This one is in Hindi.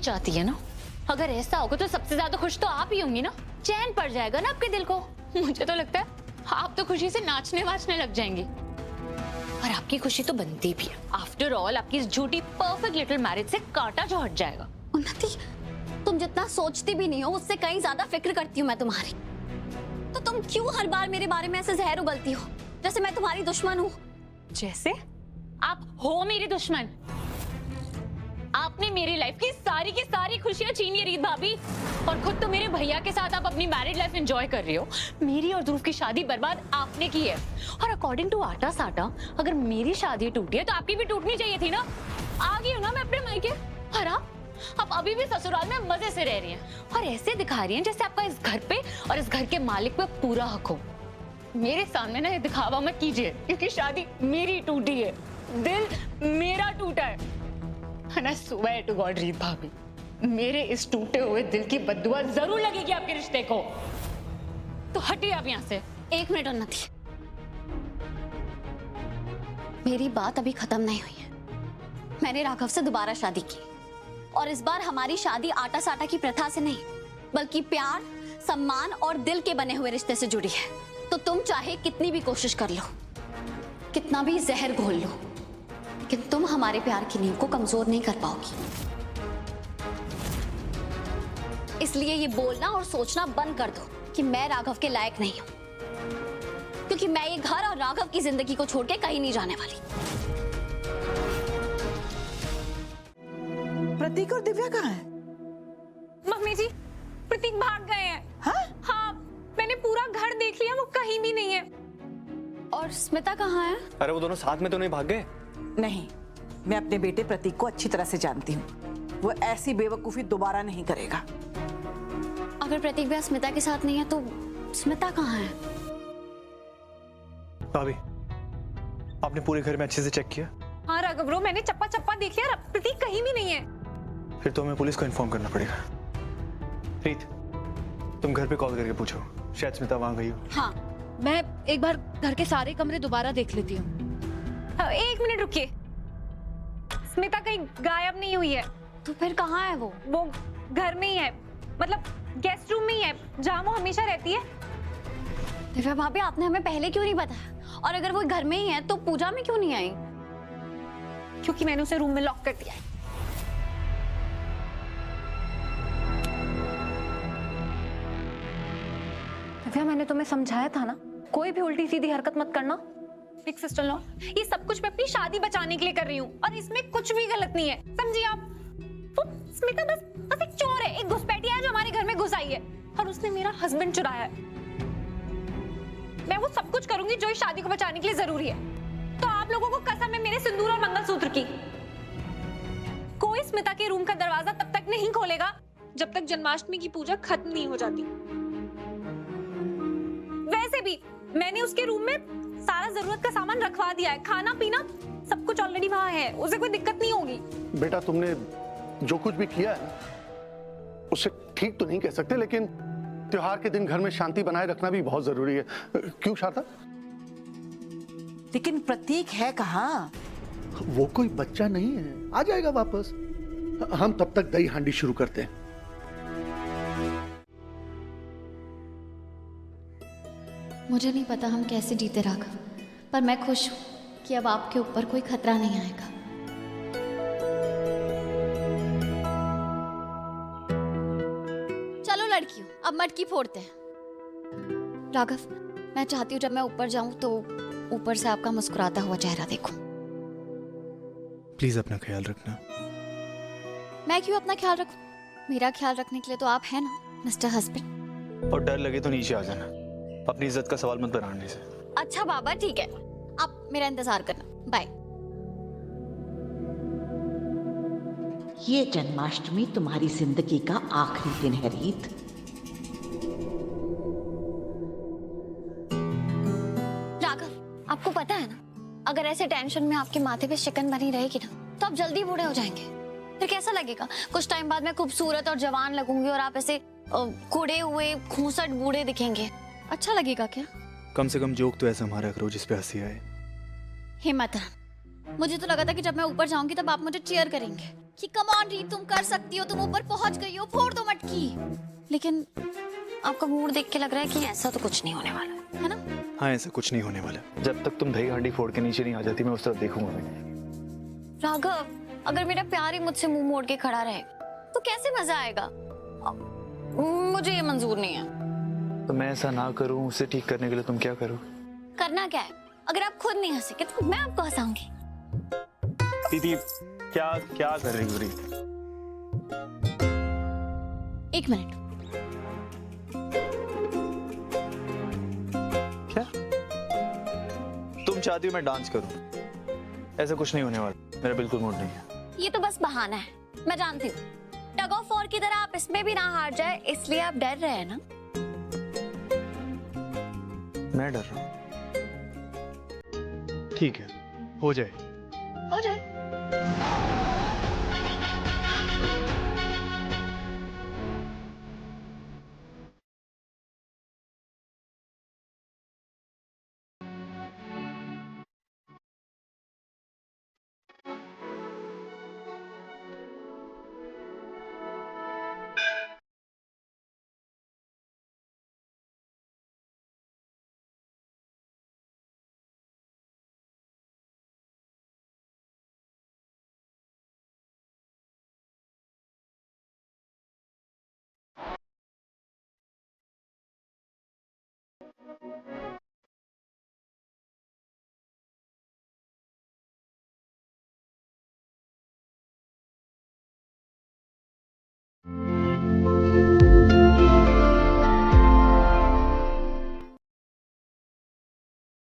चाहती है ना, अगर ऐसा होगा तो सबसे ज्यादा खुश तो आप ही होंगी ना, चैन पड़ जाएगा ना आपके दिल को। मुझे तो लगता है आप तो खुशी से नाचने वाचने लग जाएंगी। और आपकी खुशी तो बनती भी है। आफ्टर ऑल आपकी इस झूठी परफेक्ट लिटिल मैरिज से कांटा जो हट जाएगा। उन्नति, तुम जितना सोचती भी नहीं हो उससे कहीं ज्यादा फिक्र करती हूँ मैं तुम्हारी। तो तुम क्यों हर बार मेरे बारे में ऐसे जहर उगलती हो जैसे मैं तुम्हारी दुश्मन हूँ? जैसे आप हो मेरी दुश्मन। आपने मेरी लाइफ की सारी खुशियां छीन ली रीत भाभी, और खुद तो मेरे भैया के साथ आप अपनी मैरिड लाइफ एंजॉय कर रही हो। मेरी और ध्रुव की शादी बर्बाद आपने की है। और अकॉर्डिंग टू आटा साटा अगर मेरी शादी टूटी है तो आपकी भी टूटनी चाहिए थी ना। आ गई हूँ ना मैं अपने मायके, और आप अभी भी ससुराल में मजे से रह रही हैं और ऐसे दिखा रही हैं जैसे आपका इस घर पे और इस घर के मालिक पे पूरा हक हो। मेरे सामने ना ये दिखावा मत कीजिए, क्योंकि शादी मेरी टूटी है, दिल मेरा टूटा है। And I swear to God रीत भाभी, मेरे इस टूटे हुए दिल की बद्दुआ जरूर लगेगी आपके रिश्ते को। तो हटिए आप यहाँ से। एक मिनट उन्नति, मेरी बात अभी खत्म नहीं हुई है। मैंने राघव से दोबारा शादी की, और इस बार हमारी शादी आटा साटा की प्रथा से नहीं बल्कि प्यार, सम्मान और दिल के बने हुए रिश्ते से जुड़ी है। तो तुम चाहे कितनी भी कोशिश कर लो, कितना भी जहर घोल लो, लेकिन तुम हमारे प्यार की नींव को कमजोर नहीं कर पाओगी। इसलिए ये बोलना और सोचना बंद कर दो कि मैं राघव के लायक नहीं हूं, क्योंकि मैं ये घर और राघव की जिंदगी को छोड़ के कहीं नहीं जाने वाली। प्रतीक और दिव्या कहाँ है? मम्मी जी, प्रतीक भाग गए हैं। हाँ, मैंने पूरा घर देख लिया, वो कहीं भी नहीं है। और स्मिता कहाँ है? अरे वो दोनों साथ में तो नहीं भाग गए? नहीं, मैं अपने बेटे प्रतीक को अच्छी तरह से जानती हूँ। वो ऐसी बेवकूफी दोबारा नहीं करेगा। अगर प्रतीक भैया स्मिता के साथ नहीं है तो स्मिता कहाँ है? भाभी, आपने पूरे घर में अच्छे से चेक किया? हाँ राघव, मैंने चप्पा चप्पा देख लिया, प्रतीक कहीं भी नहीं है। फिर तो हमें पुलिस को इन्फॉर्म करना पड़ेगा। रीत, तुम घर पे कॉल करके पूछो, शायद स्मिता वहां गई हो। हाँ, मैं एक बार घर के सारे कमरे दोबारा देख लेती हूँ। एक मिनट रुकिए, स्मिता कहीं गायब नहीं हुई है। तो फिर कहाँ है वो? वो घर में ही है, मतलब गेस्ट रूम में ही है, जहाँ वो हमेशा रहती है। दिव्या भाभी, आपने हमें पहले क्यों नहीं बताया? और अगर वो घर में ही है तो पूजा में क्यों नहीं आई? क्योंकि मैंने उसे रूम में लॉक कर दिया है। दिव्या, मैंने तुम्हें समझाया था ना, कोई भी उल्टी सीधी हरकत मत करना। एक सिस्टर लॉ, ये सब कुछ मैं अपनी शादी बचाने के लिए कर रही हूँ, और इसमें कुछ भी गलत नहीं है, समझिए आप। वो स्मिता बस एक चोर है, एक घुसपैठिया है जो हमारे घर में घुस आई है, और उसने मेरा हस्बैंड चुराया है। मैं वो सब कुछ करूंगी जो इस शादी को बचाने के लिए जरूरी है। तो आप लोगों को कसम है मेरे सिंदूर और मंगलसूत्र की। कोई स्मिता के रूम का दरवाजा तब तक नहीं खोलेगा जब तक जन्माष्टमी की पूजा खत्म नहीं हो जाती। वैसे भी मैंने उसके रूम में सारा जरूरत का सामान रखवा दिया है, खाना पीना सब कुछ ऑलरेडी वहां है, उसे कोई दिक्कत नहीं होगी। बेटा, तुमने जो कुछ भी किया है उससे ठीक तो नहीं कह सकते, लेकिन त्योहार के दिन घर में शांति बनाए रखना भी बहुत जरूरी है। क्यों शारदा? लेकिन प्रतीक है कहाँ? वो कोई बच्चा नहीं है, आ जाएगा वापस। हम तब तक दही हांडी शुरू करते हैं। मुझे नहीं पता हम कैसे जीते राघव, पर मैं खुश हूँ कि अब आपके ऊपर कोई खतरा नहीं आएगा। चलो लड़कियों, अब मटकी फोड़ते हैं। राघव, मैं चाहती हूँ जब मैं ऊपर जाऊं तो ऊपर से आपका मुस्कुराता हुआ चेहरा देखूं। प्लीज अपना ख्याल रखना। मैं क्यों अपना ख्याल रखूं? मेरा ख्याल रखने के लिए तो आप हैं ना, मिस्टर हस्बैंड। और डर लगे तो नीचे आ जाना, अपनी इज्जत का सवाल मत बनाने से। अच्छा बाबा, ठीक है, आप मेरा इंतजार करना। बाय। ये जन्माष्टमी तुम्हारी जिंदगी का आखिरी दिन है रीत। राघव, आपको पता है ना, अगर ऐसे टेंशन में आपके माथे पे शिकन बनी रहेगी ना तो आप जल्दी बूढ़े हो जाएंगे। फिर कैसा लगेगा? कुछ टाइम बाद मैं खूबसूरत और जवान लगूंगी और आप ऐसे कुड़े हुए खूंसट बूढ़े दिखेंगे। अच्छा लगेगा क्या? कम से कम जोक तो ऐसा हमारा करो जिसपे हंसी आए। हिम्मत है। मुझे तो लगा था कि जब मैं ऊपर जाऊंगी तब आप मुझे चीयर करेंगे, कि कम ऑन रीत, तुम कर सकती हो, तुम ऊपर पहुंच गई हो, फोड़ दो मटकी। लेकिन आपका मूड देख के लग रहा है कि ऐसा तो कुछ नहीं होने वाला है ना? हाँ, ऐसा कुछ नहीं होने वाला। जब तक तुम दही हांडी फोड़ के नीचे नहीं आ जाती, मैं उस तरफ देखूंगा नहीं। राघव, अगर मेरा प्यार ही मुझसे मुंह मोड़ के खड़ा रहे तो कैसे मजा आएगा? मुझे ये मंजूर नहीं है। तो मैं ऐसा ना करूं, उसे ठीक करने के लिए तुम क्या करो? करना क्या है? अगर आप खुद नहीं हंसेंगे तो मैं आपको हंसाऊंगी। दीदी, क्या क्या कर रही हो रीत? एक मिनट। क्या तुम चाहती हो मैं डांस करूं? ऐसा कुछ नहीं होने वाला, मेरा बिल्कुल मूड नहीं है। ये तो बस बहाना है, मैं जानती हूँ। टग ऑफ वॉर की तरह आप इसमें भी ना हार जाए, इसलिए आप डर रहे हैं ना? मैं डर रहा हूं। ठीक है, हो जाए। हो जाए।